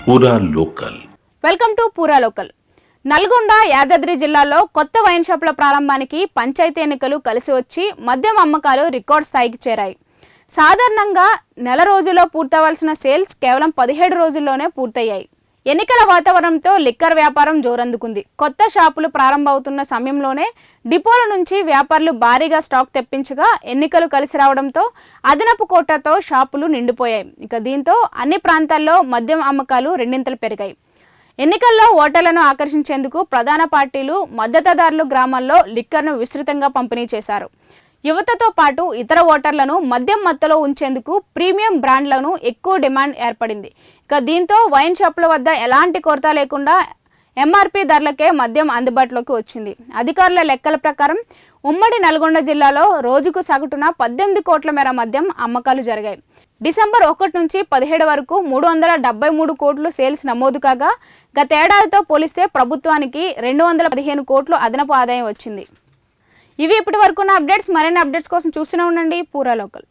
పూరా local. Welcome to పూరా local. Nalgonda, Yadadri జిల్లాలో కొత్త వైన్ షాపుల ప్రారంభానికి పంచాయతీ ఎన్నికలు కలిసి వచ్చి మద్యం అమ్మకాలు రికార్డ్ స్థాయికి చేరాయి. సాధారణంగా నెల రోజుల్లో పూర్తవలసిన సేల్స్ కేవలం 17 రోజుల్లోనే పూర్తయ్యాయి. ఎన్నికల వాతావరణంతో లిక్కర్ వ్యాపారం జోరందుకుంది. కొత్త షాపులు ప్రారంభమవుతున్న సమయంలోనే డిపోల నుంచి వ్యాపారులు భారీగా స్టాక్ తెప్పించగా ఎన్నికలు కలిసి రావడంతో అదనపు కోటాతో షాపులు నిండిపోయాయి. దీంతో అన్ని ప్రాంతాల్లో మద్యం అమ్మకాలు రెండింతలు పెరిగాయి. ఎన్నికల్లో ఓటర్లను ఆకర్షించేందుకు ప్రధాన పార్టీలు, మద్దతుదారులు గ్రామాల్లో లిక్కర్ను విస్తృతంగా పంపిణీ చేశారు. యువతతో పాటు ఇతర ఓటర్లను మద్యం మత్తులో ఉంచేందుకు ప్రీమియం బ్రాండ్లను ఎక్కువ డిమాండ్ ఏర్పడింది. దీంతో వైన్ షాపుల వద్ద ఎలాంటి కొరత లేకుండా ఎంఆర్పీ ధరలకే మద్యం అందుబాటులోకి వచ్చింది. అధికారుల లెక్కల ప్రకారం ఉమ్మడి నల్గొండ జిల్లాలో రోజుకు సగటున 18 కోట్ల మేర మద్యం అమ్మకాలు జరిగాయి. డిసెంబర్ 1 నుంచి 17 వరకు 373 కోట్లు సేల్స్ నమోదు కాగా గతేడాదితో పోలిస్తే ప్రభుత్వానికి 215 కోట్లు అదనపు ఆదాయం వచ్చింది. ఇవి ఇప్పటి వరకున్న అప్డేట్స్. మరిన్ని అప్డేట్స్ కోసం చూస్తూనే ఉండండి పూరా లోకల్.